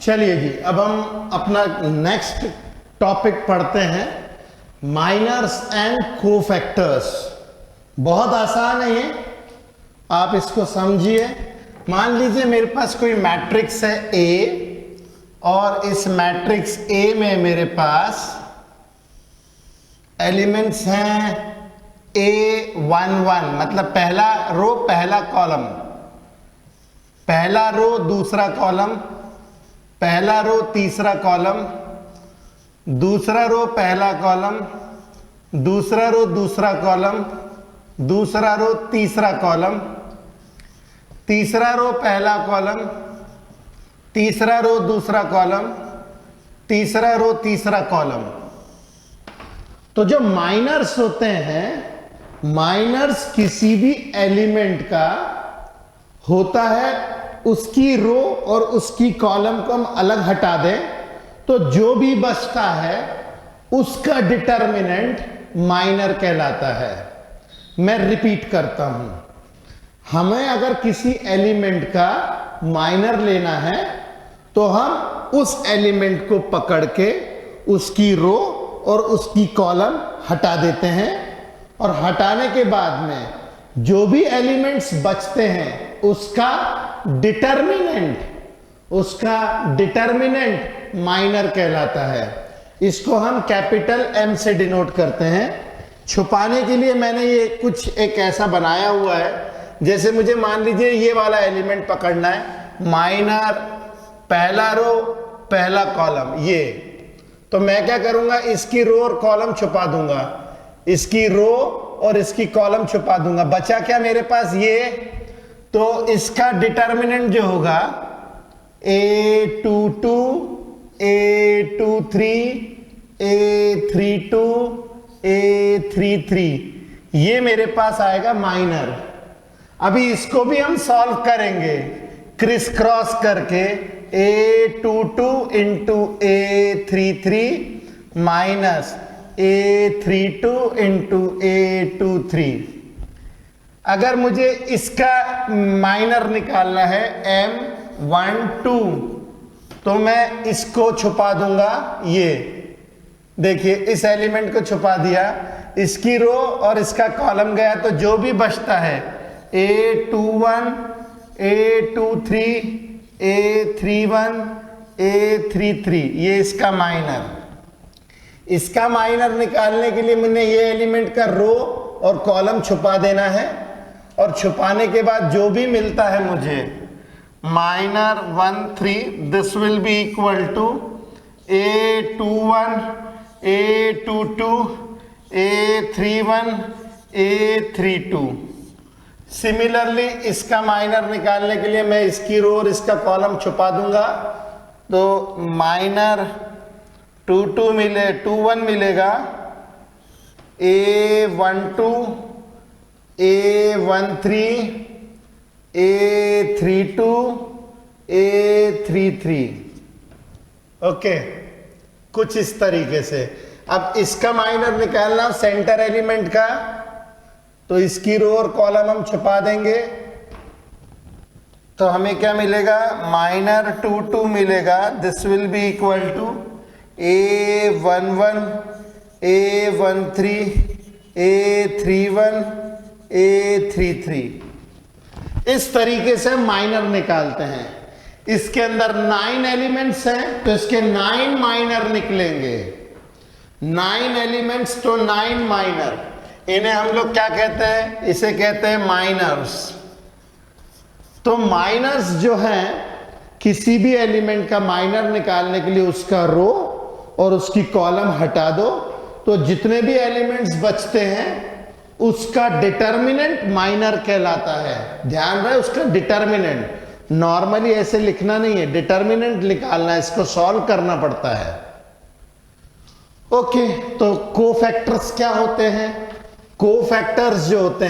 चलिए जी, अब हम अपना नेक्स्ट टॉपिक पढ़ते हैं, माइनर्स एंड कोफैक्टर्स। बहुत आसान है ये, आप इसको समझिए। मान लीजिए मेरे पास कोई मैट्रिक्स है ए, और इस मैट्रिक्स ए में मेरे पास एलिमेंट्स हैं A11, मतलब पहला रो पहला कॉलम, पहला रो दूसरा कॉलम, पहला रो तीसरा कॉलम, दूसरा रो पहला कॉलम, दूसरा रो दूसरा कॉलम, दूसरा रो तीसरा कॉलम, तीसरा रो पहला कॉलम, तीसरा रो दूसरा कॉलम, तीसरा रो तीसरा कॉलम। तो जो माइनर्स होते हैं, माइनर्स किसी भी एलिमेंट का होता है, उसकी रो और उसकी कॉलम को हम अलग हटा दें तो जो भी बचता है उसका डिटर्मिनेंट माइनर कहलाता है। मैं रिपीट करता हूं, हमें अगर किसी एलिमेंट का माइनर लेना है तो हम उस एलिमेंट को पकड़ के उसकी रो और उसकी कॉलम हटा देते हैं, और हटाने के बाद में जो भी एलिमेंट्स बचते हैं उसका डिटर्मिनेंट माइनर कहलाता है। इसको हम कैपिटल M से डिनोट करते हैं। छुपाने के लिए मैंने ये कुछ एक ऐसा बनाया हुआ है, जैसे मुझे मान लीजिए ये वाला एलिमेंट पकड़ना है, माइनर पहला रो पहला कॉलम, ये तो मैं क्या करूंगा, इसकी रो और कॉलम छुपा दूंगा, इसकी रो और इसकी कॉलम छुपा दूंगा। बचा क्या मेरे पास ये, तो इसका डिटर्मिनेंट जो होगा A22, A23, A32, A33, ये मेरे पास आएगा माइनर। अभी इसको भी हम सॉल्व करेंगे क्रिस क्रॉस करके, A22 into A33 minus A32 into A23। अगर मुझे इसका माइनर निकालना है M12, तो मैं इसको छुपा दूंगा, ये देखिए इस एलिमेंट को छुपा दिया, इसकी रो और इसका कॉलम गया, तो जो भी बचता है A21, A23, A31, A33, ये इसका माइनर। इसका माइनर निकालने के लिए मैंने ये एलिमेंट का रो और कॉलम छुपा देना है, और छुपाने के बाद जो भी मिलता है मुझे minor 13, this will be equal to A21, A22, A31, A32। Similarly इसका माइनर निकालने के लिए मैं इसकी रो और इसका कॉलम छुपा दूंगा, तो माइनर 21 मिलेगा, A12, A13, A32, A33। Okay, कुछ इस तरीके से। अब इसका माइनर निकालना सेंटर एलिमेंट का, तो इसकी रो और कॉलम हम छुपा देंगे, तो हमें क्या मिलेगा, माइनर 22 मिलेगा, this will be equal to A11, A13, A31, A33। इस तरीके से माइनर निकालते हैं। इसके अंदर 9 एलिमेंट्स हैं, तो इसके 9 माइनर निकलेंगे। 9 एलिमेंट्स तो 9 माइनर, इन्हें हम लोग क्या कहते हैं, इसे कहते हैं माइनर्स। तो माइनर्स जो हैं, किसी भी एलिमेंट का माइनर निकालने के लिए उसका रो और उसकी कॉलम हटा दो, तो जितने भी एलिमेंट्स बचते हैं उसका डिटर्मिनेंट माइनर कहलाता है। ध्यान रहे, उसका डिटर्मिनेंट, नॉर्मली ऐसे लिखना नहीं है, डिटर्मिनेंट निकालना है, इसको सॉल्व करना पड़ता है। ओके, तो कोफैक्टर्स क्या होते हैं, कोफैक्टर्स जो होते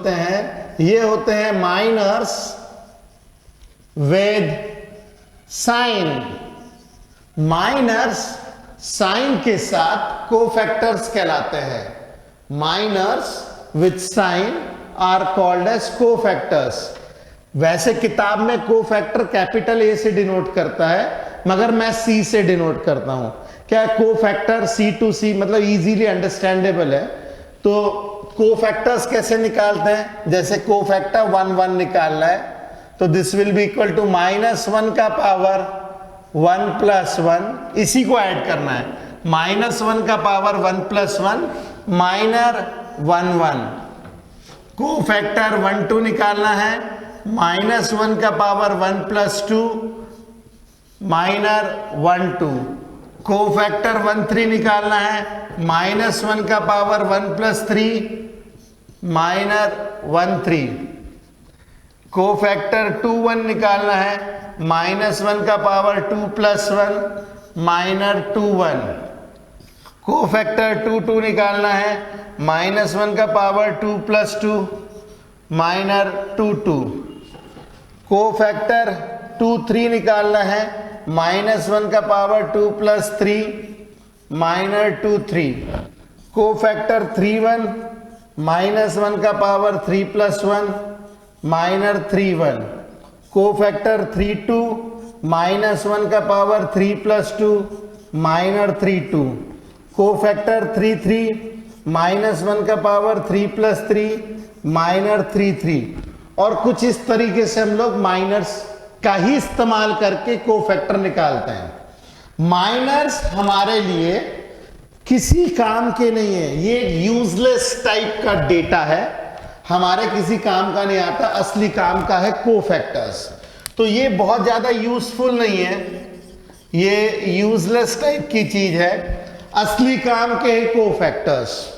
हैं, ये होते हैं minors with sign. Minors sign के साथ कोफैक्टर्स कहलाते हैं। Minors with sign are called as cofactors. वैसे किताब में कोफैक्टर कैपिटल ए से डिनोट करता है, मगर मैं सी से डिनोट करता हूं। क्या कोफैक्टर C2C, मतलब इजीली अंडरस्टैंडेबल है। तो कोफैक्टर्स कैसे निकालते हैं? जैसे कोफैक्टर 1 1 निकालना है तो this will be equal to -1 का पावर 1 + 1, इसी को ऐड करना है। -1 का पावर 1 + 1 माइनर 1 1। कोफैक्टर 1 2 निकालना है, -1 का पावर 1 + 2 माइनर 1 2। कोफैक्टर 1 3 निकालना है, -1 का पावर 1 + 3 माइनर 1 3। कोफैक्टर 2 1 निकालना है, -1 का पावर 2 + 1 माइनर 2 1। कोफैक्टर 2 2 निकालना है, -1 का पावर 2 + 2 माइनर 2 2। कोफैक्टर 2 3 निकालना है, -1 का पावर 2 + 3 माइनर 2 3। कोफैक्टर 3 1, -1 का पावर 3 + 1 माइनर 3 1। कोफैक्टर 3 2, -1 का पावर 3 + 2 माइनर 3 2। कोफैक्टर 3 3, -1 का पावर 3 + 3 माइनर 3 3। और कुछ इस तरीके से हम लोग माइनर्स का ही इस्तेमाल करके कोफैक्टर निकालते हैं। माइनर्स हमारे लिए किसी काम के नहीं है, ये यूजलेस टाइप का डेटा है, हमारे किसी काम का नहीं आता। असली काम का है कोफैक्टर्स। तो ये बहुत ज्यादा यूजफुल नहीं है, ये यूजलेस टाइप की चीज है। असली काम के है कोफैक्टर्स।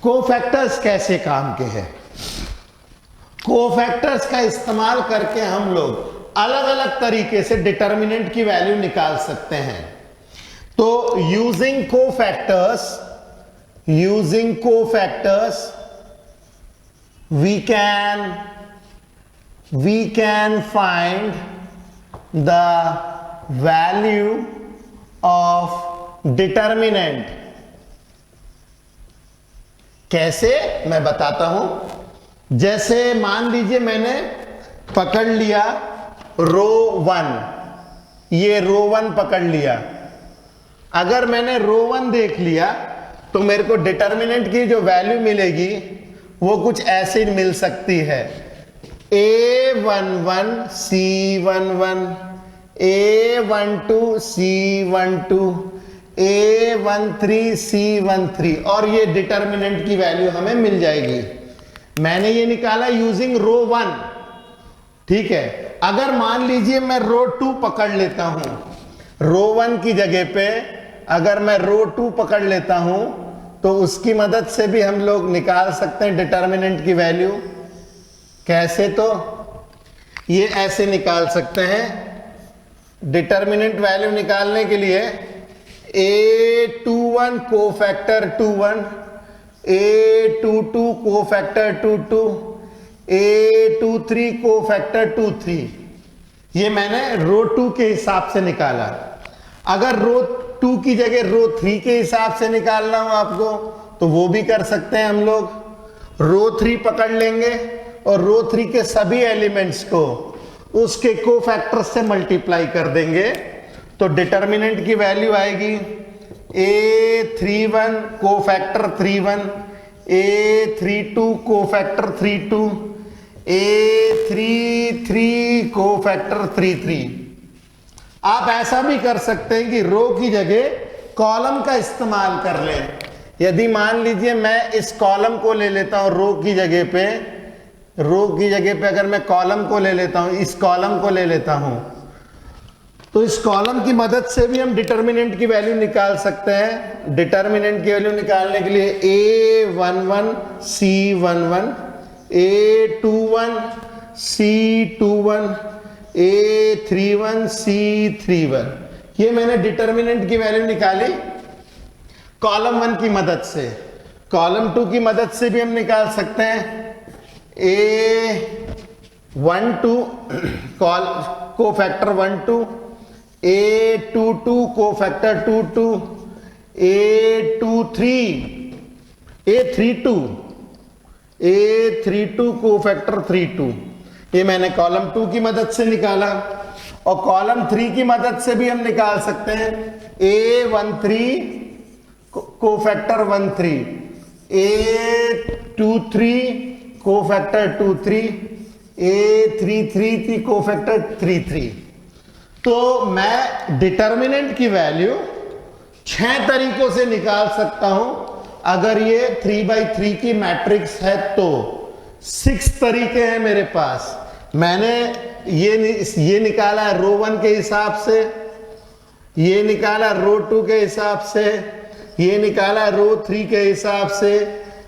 कोफैक्टर्स कैसे काम के हैं? कोफैक्टर्स का इस्तेमाल करके हम लोग अलग अलग तरीके से डिटर्मिनेंट की वैल्यू निकाल सकते हैं। तो using cofactors we can find the value of determinant। कैसे, मैं बताता हूं। जैसे मान लीजिए मैंने पकड़ लिया रो 1, ये रो 1 पकड़ लिया। अगर मैंने रो 1 देख लिया तो मेरे को डिटर्मिनेंट की जो वैल्यू मिलेगी वो कुछ ऐसे मिल सकती है। A11 C11, A12 C12, A13 C13, और ये डिटर्मिनेंट की वैल्यू हमें मिल जाएगी। मैंने ये निकाला यूजिंग रो 1, ठीक है। अगर मान लीजिए मैं रो 2 पकड़ लेता हूं, रो 1 की जगह पे अगर मैं रो 2 पकड़ लेता हूं तो उसकी मदद से भी हम लोग निकाल सकते हैं डिटर्मिनेंट की वैल्यू। कैसे? तो ये ऐसे निकाल सकते हैं। डिटर्मिनेंट वैल्यू निकालने के लिए A21 cofactor 21, A22 cofactor 22, A23 cofactor 23, ये मैंने रो 2 के हिसाब से निकाला। अगर रो 2 की जगह रो 3 के हिसाब से निकालना हो आपको तो वो भी कर सकते हैं हम लोग। रो 3 पकड़ लेंगे और रो 3 के सभी एलिमेंट्स को उसके कोफैक्टर से मल्टीप्लाई कर देंगे तो डिटर्मिनेंट की वैल्यू आएगी A31 cofactor 31, A32 cofactor 32, A33 cofactor 33। आप ऐसा भी कर सकते हैं कि रो की जगह कॉलम का इस्तेमाल कर लें। यदि मान लीजिए मैं इस कॉलम को ले लेता हूं रो की जगह पे, अगर मैं कॉलम को ले लेता हूं, इस कॉलम को ले लेता हूं, तो इस कॉलम की मदद से भी हम डिटर्मिनेंट की वैल्यू निकाल सकते हैं। डिटर्मिनेंट की वैल्यू निकालने के लिए A11 C11, A21 C21, A31 C31, ये मैंने डिटर्मिनेंट की वैल्यू निकाली कॉलम 1 की मदद से। कॉलम 2 की मदद से भी हम निकाल सकते हैं। A12 cofactor 12, A22 cofactor 22, A32 cofactor 32, ये मैंने कॉलम 2 की मदद से निकाला, और कॉलम 3 की मदद से भी हम निकाल सकते हैं। A13 cofactor 13, A23 cofactor 23, A33 cofactor 33। तो मैं डिटर्मिनेंट की वैल्यू 6 तरीकों से निकाल सकता हूं। अगर ये 3x3 की मैट्रिक्स है तो 6 तरीके हैं मेरे पास। मैंने ये निकाला है रो 1 के हिसाब से, ये निकाला रो 2 के हिसाब से, ये निकाला रो 3 के हिसाब से,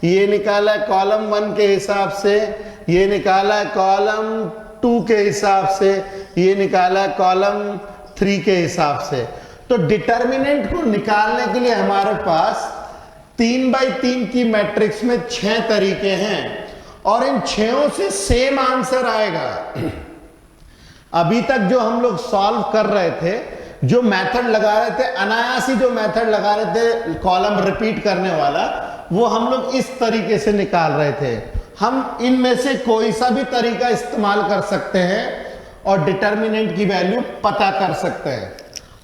ये निकाला कॉलम 1 के हिसाब से, ये निकाला कॉलम 2 के हिसाब से, ये निकाला कॉलम 3 के हिसाब से। तो डिटर्मिनेंट को निकालने के लिए हमारे पास 3x3 की मैट्रिक्स में 6 तरीके हैं, और इन 6 से सेम आंसर आएगा। अभी तक जो हम लोग सॉल्व कर रहे थे, जो मेथड लगा रहे थे, अनायासी जो मेथड लगा रहे थे कॉलम रिपीट करने वाला, वो हम लोग इस तरीके से निकाल रहे थे। हम इनमें से कोई सा भी तरीका इस्तेमाल कर सकते हैं और डिटर्मिनेंट की वैल्यू पता कर सकते हैं।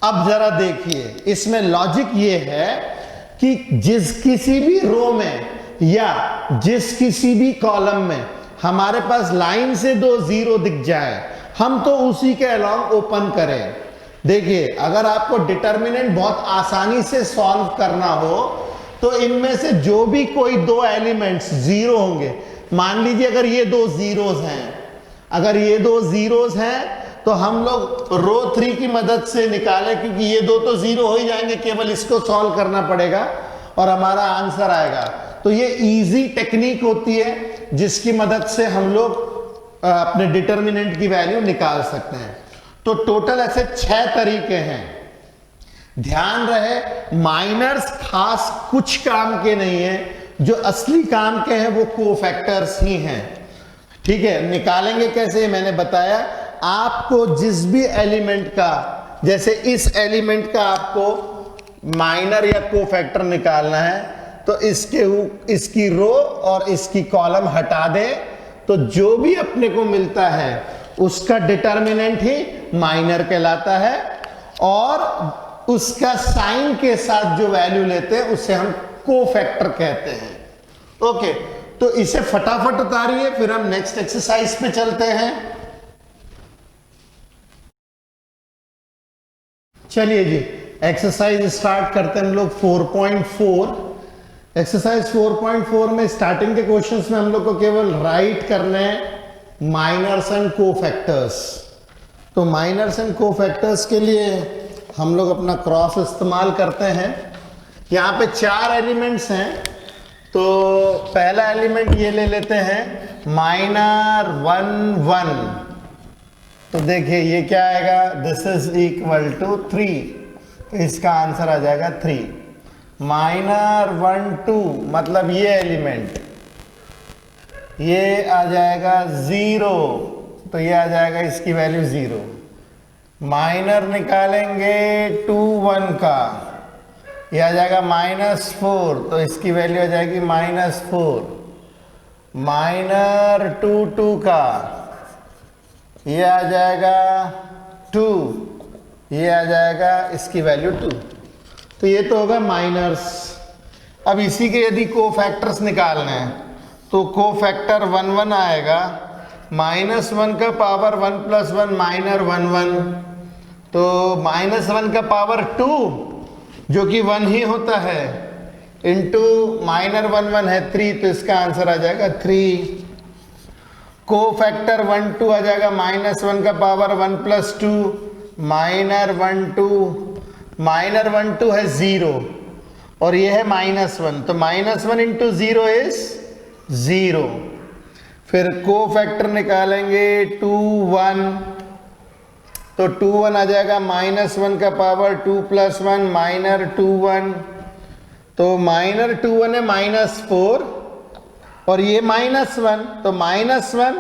अब जरा देखिए, इसमें लॉजिक ये है कि जिस किसी भी रो में या जिस किसी भी कॉलम में हमारे पास लाइन से 2 जीरो दिख जाए, हम तो उसी के अलोंग ओपन करें। देखिए, अगर आपको डिटर्मिनेंट बहुत आसानी से सॉल्व करना हो तो इनमें से जो भी कोई 2 एलिमेंट्स जीरो होंगे, मान लीजिए अगर ये 2 जीरोस हैं, अगर ये 2 जीरोस हैं तो हम लोग रो 3 की मदद से निकाले, क्योंकि ये 2 तो जीरो हो ही जाएंगे, केवल इसको सॉल्व करना पड़ेगा और हमारा आंसर आएगा। तो ये इजी टेक्निक होती है जिसकी मदद से हम लोग अपने डिटर्मिनेंट की वैल्यू निकाल सकते हैं। तो टोटल ऐसे 6 तरीके हैं। ध्यान रहे, माइनर्स खास कुछ काम के नहीं है, जो असली काम के हैं वो कोफैक्टर्स ही हैं। ठीक है, निकालेंगे कैसे मैंने बताया। आपको जिस भी एलिमेंट का, जैसे इस एलिमेंट का आपको माइनर या कोफैक्टर निकालना है, तो इसकी रो और इसकी कॉलम हटा दे, तो जो भी अपने को मिलता है उसका डिटर्मिनेंट ही माइनर कहलाता है, और उसका साइन के साथ जो वैल्यू लेते हैं उसे हम कोफैक्टर कहते हैं। ओके, तो इसे फटाफट उतारिए, फिर हम नेक्स्ट एक्सरसाइज पे चलते हैं। चलिए जी, एक्सरसाइज स्टार्ट करते हैं हम लोग 4.4। एक्सरसाइज 4.4 में स्टार्टिंग के क्वेश्चंस में हम लोग को केवल राइट करने हैं माइनर्स एंड कोफैक्टर्स। तो माइनर्स एंड कोफैक्टर्स के लिए हम लोग अपना क्रॉस इस्तेमाल करते हैं। यहाँ पे 4 एलिमेंट्स हैं, तो पहला एलिमेंट ये ले लेते हैं माइनर 1 1। तो देखिए ये क्या आएगा, दिस इज इक्वल टू 3, तो इसका आंसर आ जाएगा 3। माइनर 1 2 मतलब ये एलिमेंट, ये आ जाएगा 0, तो ये आ जाएगा इसकी वैल्यू 0। माइनर निकालेंगे 2 1 का, ये आ जाएगा -4, तो इसकी वैल्यू आ जाएगी -4। माइनर 2 2 का, ये आ जाएगा 2, ये आ जाएगा इसकी वैल्यू 2। तो ये तो होगा माइनर्स। अब इसी के यदि कोफैक्टर्स निकालने हैं तो कोफैक्टर 1 1 आएगा, -1 का पावर 1 + 1 माइनर 1 1, तो -1 का पावर 2 जो कि 1 ही होता है, इंटू माइनर 1 1 है 3, तो इसका आंसर आ जाएगा 3। कोफैक्टर 1 2 आ जाएगा, -1 का पावर 1 + 2 माइनर 1 2, माइनर 1 2 है 0 और ये है -1, तो -1 इंटू 0 इज 0। फिर कोफैक्टर निकालेंगे 2 1, तो 2 1 आ जाएगा, -1 का पावर 2 + 1 माइनर 2 1, तो माइनर 2 1 है -4 और ये -1, तो -1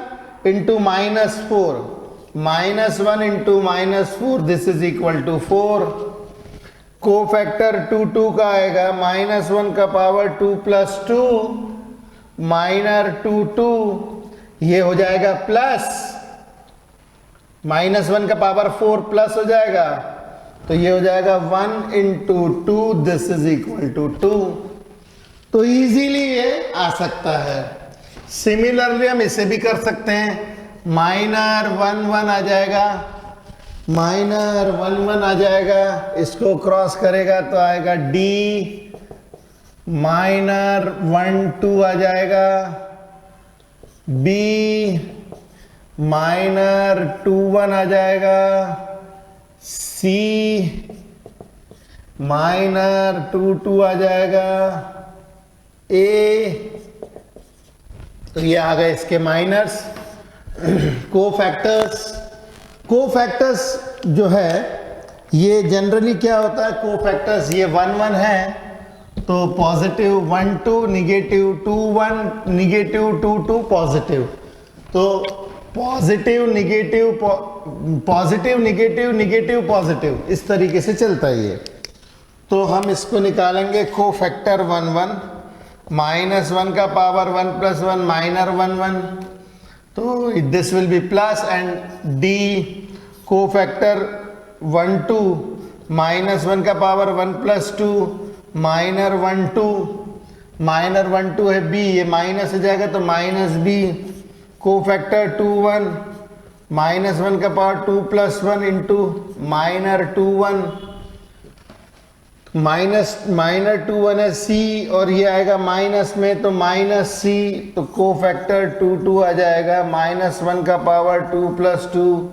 into -4, -1 into -4, this is equal to 4। Cofactor 2 2 का आएगा, -1 का पावर 2 + 2 माइनर 2 2, ये हो जाएगा प्लस, -1 का पावर 4 प्लस हो जाएगा, तो ये हो जाएगा 1 into 2, this is equal to 2। तो इजीली ये आ सकता है। सिमिलरली हम इसे भी कर सकते हैं, -1 आ जाएगा, -1 आ जाएगा, इसको क्रॉस करेगा तो आएगा D, -1 आ जाएगा, B, -2 आ जाएगा, C, -2 आ जाएगा, A, तो ये आ गए इसके माइनर्स। कोफैक्टर्स जो है ये जनरली क्या होता है, कोफैक्टर्स ये 1 है तो पॉजिटिव 1 2, निगेटिव 2 1, निगेटिव 2 2, पॉजिटिव। तो positive negative positive negative negative positive, इस तरीके से चलता है ये। तो हम इसको निकालेंगे कोफैक्टर 1 1, -1 का पावर 1 + 1 -1 1, तो this will B plus and D cofactor 1 2, -1 का पावर 1 + 2 -1 2, -1 2 है B, ये माइनस हो जाएगा तो -B कोफैक्टर 2 1, -1 का पावर 2 + 1 इंटू -2 1, -2 1 है C और ये आएगा माइनस में तो -C, तो कोफैक्टर 2 2 आ जाएगा, -1 का पावर 2 + 2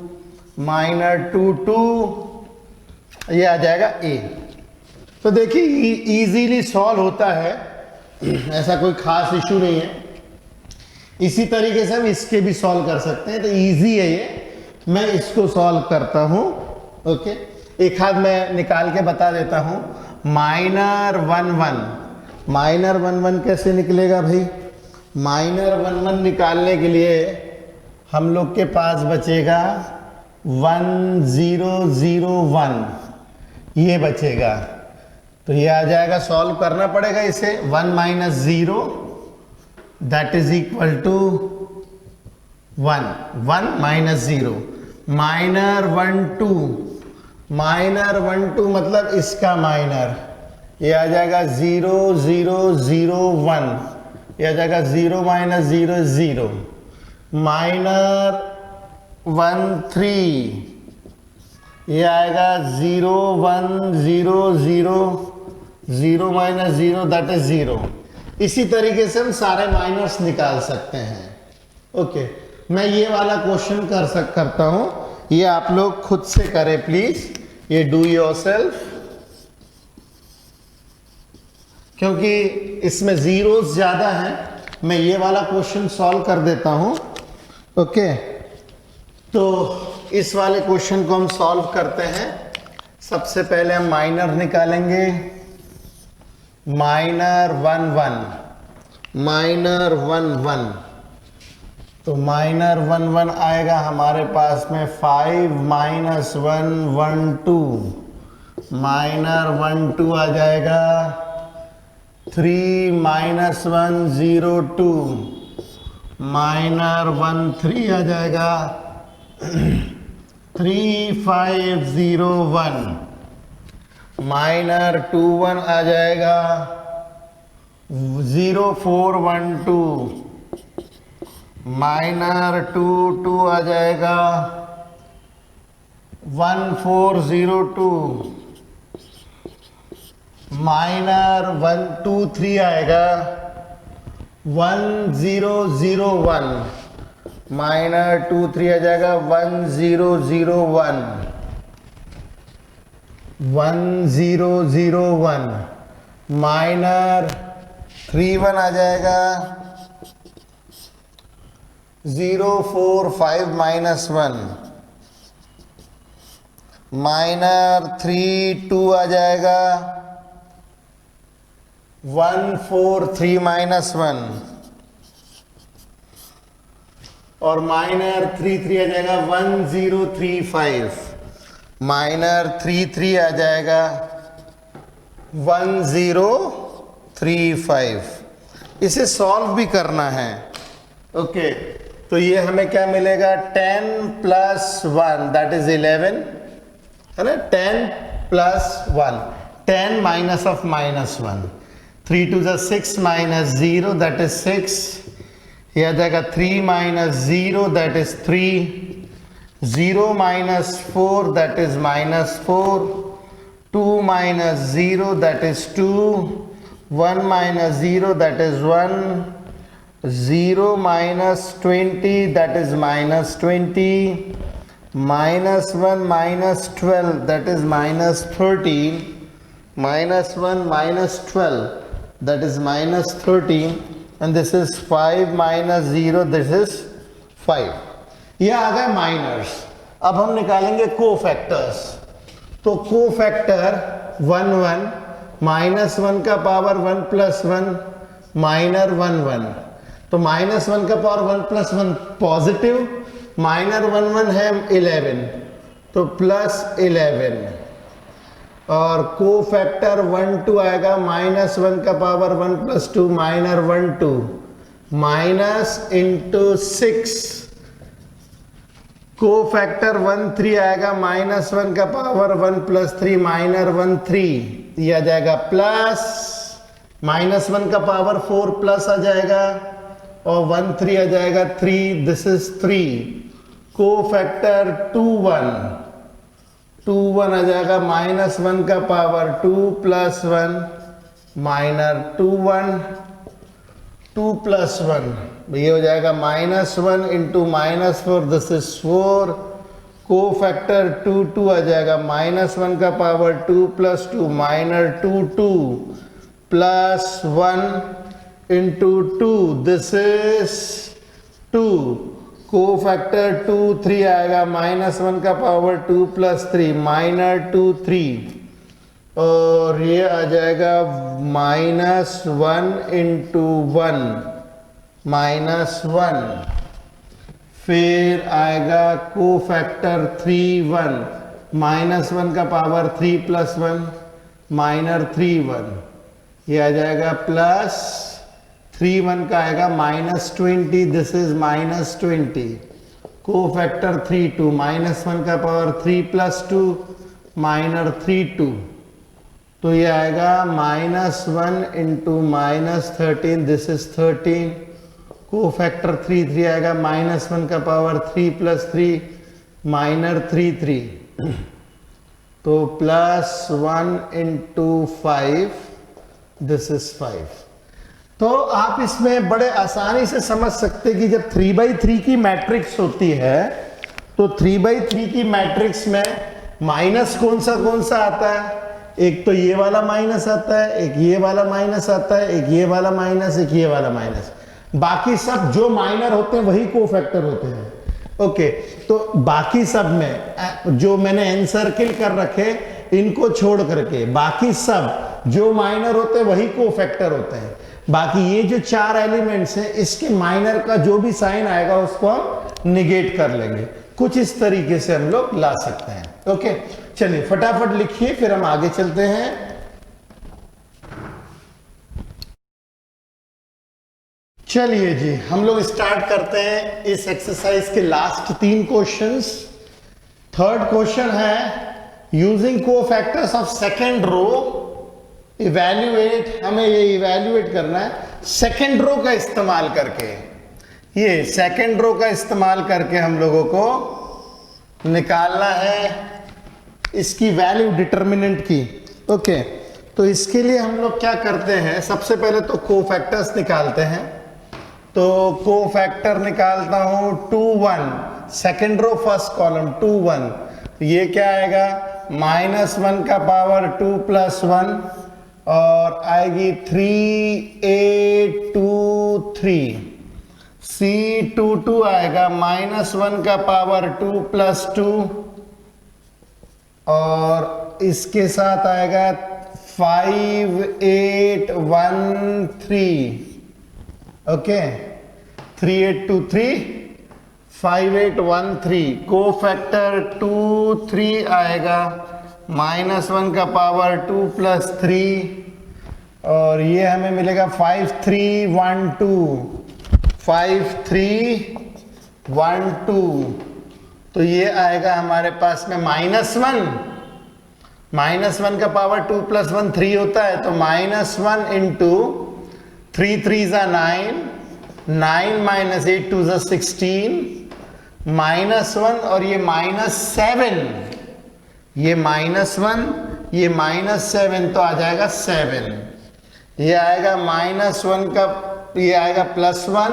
-2 2, ये आ जाएगा A। तो देखिए इजीली सॉल्व होता है, ऐसा कोई खास इशू नहीं है। इसी तरीके से हम इसके भी सॉल्व कर सकते हैं, तो इजी है ये। मैं इसको सॉल्व करता हूं, ओके। एक हाथ मैं निकाल के बता देता हूं, -1 1 कैसे निकलेगा भाई? -1 निकालने के लिए हम लोग के पास बचेगा 1 0 0 1, ये बचेगा, तो ये आ जाएगा, सॉल्व करना पड़ेगा इसे। 1 - 0 दैट इज इक्वल टू 1, 1 - 0, -1 2, -1 2 मतलब इसका माइनर, ये आ जाएगा 0 0 0 1, ये आ जाएगा 0 - 0 0, -1 3, ये आएगा 0 1 0 0 0 - 0 दैट इज 0। इसी तरीके से हम सारे माइनर्स निकाल सकते हैं, ओके। मैं ये वाला क्वेश्चन करता हूं, ये आप लोग खुद से करें प्लीज, ये डू योरसेल्फ, क्योंकि इसमें जीरोस ज्यादा हैं। मैं ये वाला क्वेश्चन सॉल्व कर देता हूं, ओके। तो इस वाले क्वेश्चन को हम सॉल्व करते हैं। सबसे पहले हम माइनर निकालेंगे, -1 1, तो -1 1 आएगा हमारे पास में 5 - 1 1 2, -1 2 आ जाएगा, 3 - 1 0 2, -1 3 आ जाएगा, 3 5 0 1, -2 1 आ जाएगा, 0 4 1 2, -2 2 आ जाएगा, 1 4 0 2, -1 2 3 आएगा, 1 0 0 1, -2 3 आ जाएगा, 1 0 0 1, 1 0 0 1, -3 1 आ जाएगा, 0 4 5 -1, -3 2 आ जाएगा, 1 4 3 -1, और -3 3 आ जाएगा, 1 0 3 5, -3 3 आ जाएगा, 1 0 3 5। इसे सॉल्व भी करना है, ओके। तो तो ये हमें क्या मिलेगा 10 प्लस 1 दैट इज 11 है ना 10 plus 1 10 minus of minus 1 3 two ज़ा 6 माइनस 0 दैट इज 6 ये आ जाएगा 3 minus 0 that is 3 0 minus 4 that is minus 4 2 minus 0 that is 2 1 minus 0 that is 1 0 minus 20 that is minus 20 minus 1 minus 12 that is minus 13 minus 1 minus 12 that is minus 13 and this is 5 minus 0 this is 5 ये आ गए miners. अब हम निकालेंगे cofactors. तो cofactor 1 1 minus 1 का power 1 plus 1 minor 1 1 तो minus 1 का power 1 plus 1 positive minor 1 1 है 11 तो प्लस 11 और कोफैक्टर 1 2 आएगा माइनस 1 का power 1 plus 2 minor 1 2 minus into 6 cofactor 1 3 आएगा माइनस 1 का पावर 1 प्लस 3 माइनर 1 3 ये आ जाएगा प्लस माइनस 1 का पावर 4 प्लस आ जाएगा और 1 3 आ जाएगा 3 दिस इज 3 कोफैक्टर 2 1 आ जाएगा माइनस 1 का पावर 2 प्लस 1 माइनर 2 1 2 प्लस 1 ये हो जाएगा minus 1 into minus 4 this is 4 cofactor 2 2 आ जाएगा माइनस 1 का power 2 plus 2 minor 2 2 plus 1 into 2 this is 2 cofactor 2 3 आएगा माइनस 1 का पावर 2 प्लस 3 माइनर 2 3 और ये आ जाएगा माइनस 1 इंटू 1 माइनस 1 फिर आएगा कोफैक्टर 3 1 माइनस 1 का पावर 3 प्लस 1 माइनर 3 1 ये आ जाएगा प्लस 3 1 का आएगा minus 20 this is minus 20 cofactor 3 2 minus 1 का पावर 3 प्लस 2 माइनर 3 2 तो ये आएगा minus 1 into minus 13 this is 13 cofactor 3 3 आएगा माइनस 1 का पावर 3 प्लस 3 माइनर 3 3 तो प्लस 1 इंटू 5 दिस इज 5। तो आप इसमें बड़े आसानी से समझ सकते कि जब 3/3 की मैट्रिक्स होती है तो 3/3 की मैट्रिक्स में माइनस कौन सा आता है, एक तो ये वाला माइनस आता है, एक ये वाला माइनस आता है, एक ये वाला माइनस, एक ये वाला माइनस, बाकी सब जो माइनर होते हैं वही कोफैक्टर होते हैं। ओके, तो बाकी सब में जो मैंने एनसर्किल कर रखे इनको छोड़ करके बाकी सब जो माइनर होते हैं वही कोफैक्टर होते हैं। बाकी ये जो 4 एलिमेंट्स हैं इसके माइनर का जो भी साइन आएगा उसको हम निगेट कर लेंगे। कुछ इस तरीके से हम लोग ला सकते हैं। ओके, चलिए फटाफट लिखिए फिर हम आगे चलते हैं। चलिए जी, हम लोग स्टार्ट करते हैं इस एक्सरसाइज के लास्ट 3 क्वेश्चंस। थर्ड क्वेश्चन है using cofactors of second row evaluate, हमें ये इवैल्यूएट करना है सेकेंड रो का इस्तेमाल करके। ये सेकेंड रो का इस्तेमाल करके हम लोगों को निकालना है इसकी वैल्यू डिटर्मिनेंट की। ओके, तो इसके लिए हम लोग क्या करते हैं, सबसे पहले तो कोफैक्टर्स निकालते हैं। तो कोफैक्टर निकालता हूं 2 1 सेकेंड रो फर्स्ट कॉलम 2 1, ये क्या आएगा -1 का पावर 2 प्लस 1 और आएगी 3 8 2 3 C22 आएगा -1 का पावर 2 प्लस 2 और इसके साथ आएगा 5 8 1 3। ओके, 3 8 2 3 5 8 1 3 कोफैक्टर 2 3 आएगा -1 का पावर 2 प्लस 3 और ये हमें मिलेगा 5 3 1 2 5 3 1 2, तो ये आएगा हमारे पास में -1, -1 का पावर 2 + 1 3 होता है, तो -1 इंटू 3 3 ज़ा 9, 9 - 8 2 ज़ा 16, -1 और ये -7, ये -1 ये -7, तो आ जाएगा 7। ये आएगा -1 का, ये आएगा +1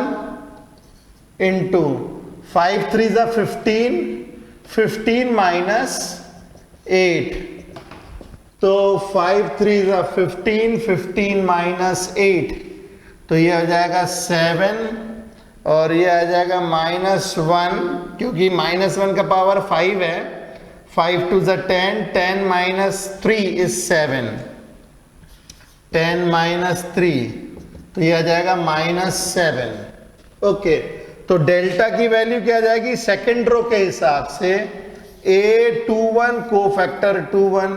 इंटू 5 3 ज़ा 15, 15 - 8, तो 5 3 ज़ा 15, 15 - 8, तो ये आ जाएगा 7 और ये आ जाएगा -1, क्योंकि -1 का पावर 5 है, 5 2 ज़ा 10, 10 - 3 इज 7, 10 - 3, तो ये आ जाएगा -7। ओके, तो डेल्टा की वैल्यू क्या आ जाएगी सेकंड रो के हिसाब से, A21 cofactor 21,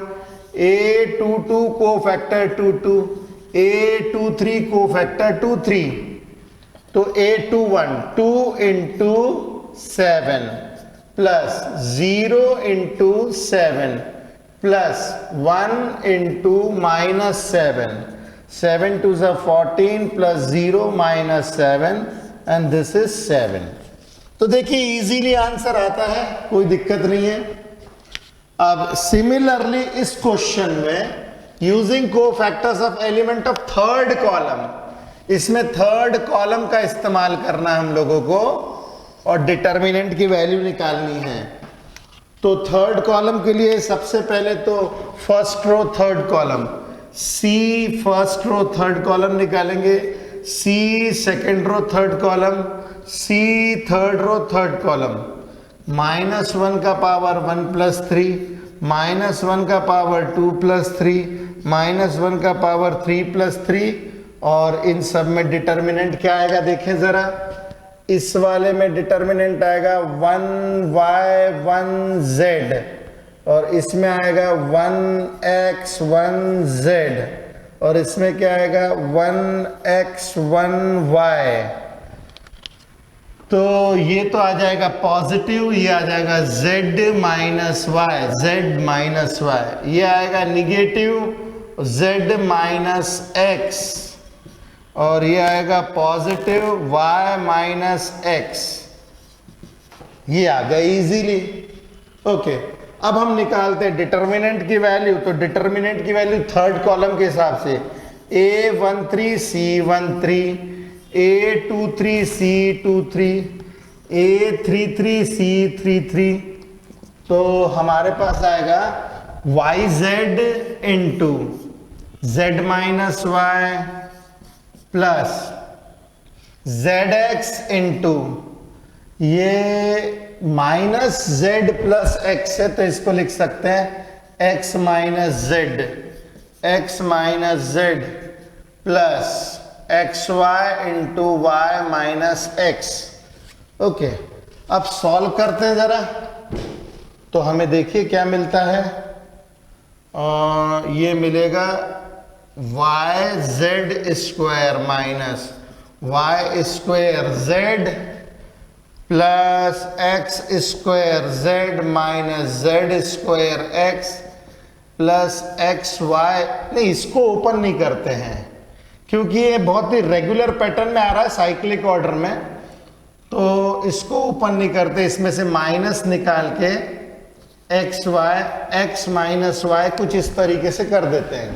A22 cofactor 22, A23 cofactor 23, तो A21 2 into 7 plus 0 into 7 plus 1 into -7, 7 2 ज़ा 14 प्लस 0 -7 एंड दिस इज 7। तो देखिए इजीली आंसर आता है, कोई दिक्कत नहीं है। अब सिमिलरली इस क्वेश्चन में using cofactors of element of third column, इसमें थर्ड कॉलम का इस्तेमाल करना है हम लोगों को और डिटर्मिनेंट की वैल्यू निकालनी है। तो थर्ड कॉलम के लिए सबसे पहले तो first row third column, C first row third column निकालेंगे, C second row third column, C third row third column, -1 का पावर 1 + 3, -1 का पावर 2 + 3, -1 का पावर 3 + 3, और इन सब में डिटर्मिनेंट क्या आएगा देखें जरा। इस वाले में डिटर्मिनेंट आएगा 1y 1z और इसमें आएगा 1x 1z और इसमें क्या आएगा 1x 1y। तो ये तो आ जाएगा पॉजिटिव, ये आ जाएगा z - y, z - y, ये आएगा निगेटिव z - x और ये आएगा पॉजिटिव y - x। ये आ गया इजीली। ओके, अब हम निकालते हैं डिटर्मिनेंट की वैल्यू। तो डिटर्मिनेंट की वैल्यू थर्ड कॉलम के हिसाब से A13 C13, A23 C23, A33 C33, तो हमारे पास आएगा yz into z - y plus zx into ये -z प्लस x है, तो इसको लिख सकते हैं x - z, x - z plus xy into y - x। Okay, अब सॉल्व करते हैं जरा, तो हमें देखिए क्या मिलता है। ये मिलेगा yz² minus y² z plus x² z minus z² x plus xy। नहीं, इसको ओपन नहीं करते हैं क्योंकि ये बहुत ही रेगुलर पैटर्न में आ रहा है साइक्लिक ऑर्डर में, तो इसको ओपन नहीं करते। इसमें से माइनस निकाल के xy x - y कुछ इस तरीके से कर देते हैं,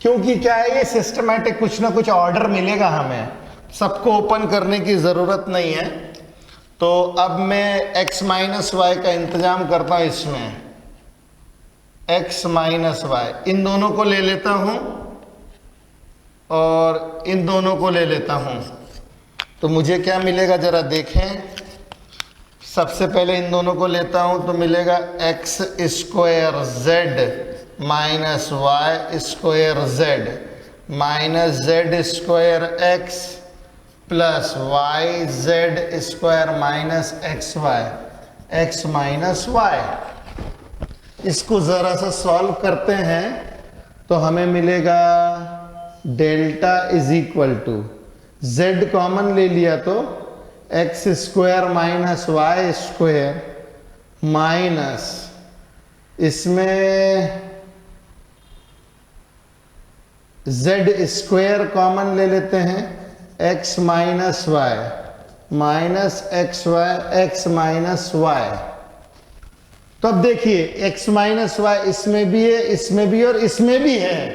क्योंकि क्या है ये सिस्टमैटिक कुछ ना कुछ ऑर्डर मिलेगा हमें, सबको ओपन करने की ज़रूरत नहीं है। तो अब मैं x - y का इंतजाम करता हूँ, इसमें x - y इन दोनों को ले लेता हूँ और इन दोनों को ले लेता हूँ, तो मुझे क्या मिलेगा जरा देखें। सबसे पहले इन दोनों को लेता हूँ तो मिलेगा x² z minus y² z minus z² x plus yz² minus xy x minus y। इसको ज़रा सा सॉल्व करते हैं तो हमें मिलेगा delta is equal to z common ले लिया तो x square minus y square minus इसमें z स्क्वायर कॉमन ले लेते हैं, x minus y minus x y x minus y. तो अब देखिए x माइनस वाई इसमें भी है, इसमें भी और इसमें भी है,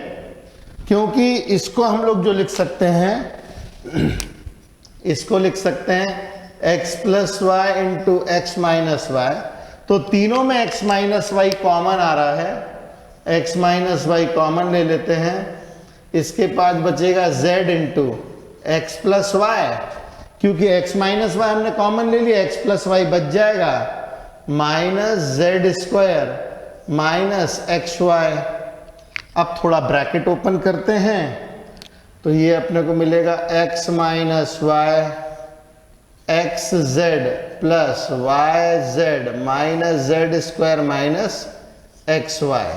क्योंकि इसको हम लोग जो लिख सकते हैं इसको लिख सकते हैं x plus y into x minus y. तो तीनों में x माइनस वाई कॉमन आ रहा है, x माइनस वाई कॉमन ले लेते हैं, इसके पास बचेगा z into x plus y, क्योंकि x माइनस वाई हमने कॉमन ले लिया, x प्लस वाई बच जाएगा, minus z square minus x y. अब थोड़ा ब्रैकेट ओपन करते हैं तो ये अपने को मिलेगा x minus y x z plus y z minus z square minus x y.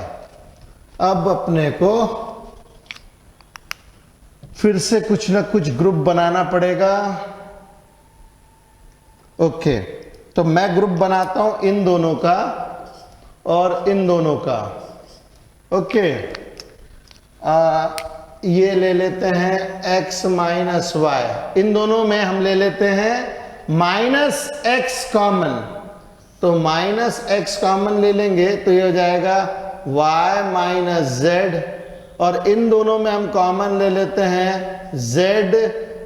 अब अपने को फिर से कुछ ना कुछ ग्रुप बनाना पड़ेगा। ओके, तो मैं ग्रुप बनाता हूं इन दोनों का और इन दोनों का। ओके, ये ले लेते हैं x माइनस वाई, इन दोनों में हम ले लेते हैं माइनस x कॉमन, तो माइनस x कॉमन ले लेंगे तो ये हो जाएगा y माइनस z, और इन दोनों में हम कॉमन ले लेते हैं z,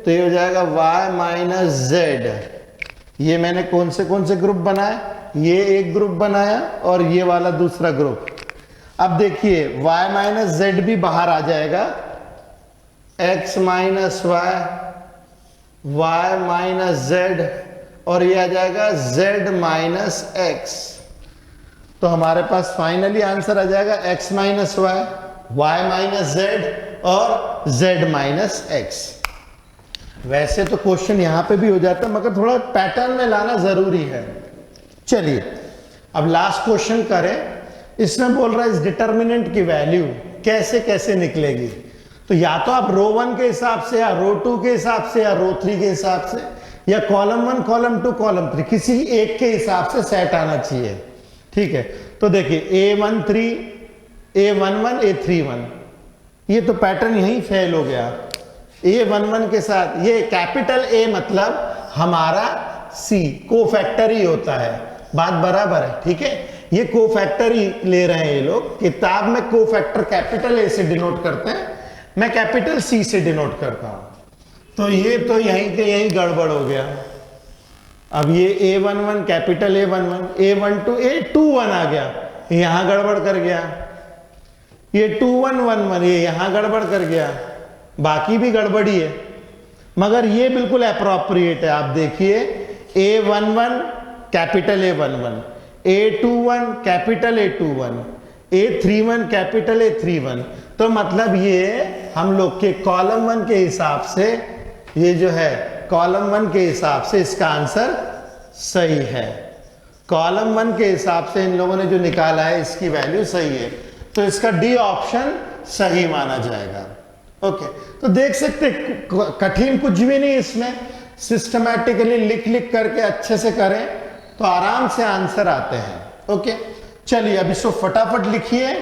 तो ये हो जाएगा y माइनस z। ये मैंने कौन से ग्रुप बनाए, ये एक ग्रुप बनाया और ये वाला दूसरा ग्रुप। अब देखिए y माइनस जेड भी बाहर आ जाएगा, x minus y minus z, और ये आ जाएगा z माइनस एक्स। तो हमारे पास फाइनली आंसर आ जाएगा x minus y, y minus z और z माइनस एक्स। वैसे तो क्वेश्चन यहां पे भी हो जाता है, मगर थोड़ा पैटर्न में लाना जरूरी है। चलिए अब लास्ट क्वेश्चन करें। इसमें बोल रहा है इस डिटर्मिनेंट की वैल्यू कैसे कैसे निकलेगी। तो या तो आप रो 1 के हिसाब से, या रो 2 के हिसाब से, या रो 3 के हिसाब से, या कॉलम 1 कॉलम 2 कॉलम 3, किसी एक के हिसाब से सेट आना चाहिए। ठीक है, तो देखिए A13 A11 A31, ये तो पैटर्न यहीं फेल हो गया। A11 के साथ ये कैपिटल A मतलब हमारा C कोफैक्टर ही होता है, बात बराबर है। ठीक है, ये कोफैक्टर ही ले रहे हैं ये लोग, किताब में कोफैक्टर कैपिटल A से डिनोट करते हैं, मैं कैपिटल C से डिनोट करता हूं। तो ये तो यहीं के यहीं गड़बड़ हो गया। अब ये A11 capital A11, A12 A21 आ गया, यहां गड़बड़ कर गया, ये 2111 ये यहां गड़बड़ कर गया, बाकी भी गड़बड़ी है, मगर ये बिल्कुल अप्रोप्रिएट है। आप देखिए A11 capital A11, A21 capital A21, A31 capital A31। तो मतलब ये हम लोग के कॉलम 1 के हिसाब से, ये जो है कॉलम 1 के हिसाब से इसका आंसर सही है। कॉलम 1 के हिसाब से इन लोगों ने जो निकाला है इसकी वैल्यू सही है, तो इसका डी ऑप्शन सही माना जाएगा। ओके, तो देख सकते कठिन कुछ भी नहीं इसमें, सिस्टमैटिकली लिख लिख करके अच्छे से करें तो आराम से आंसर आते हैं। ओके, चलिए अब इसको फटाफट लिखिए।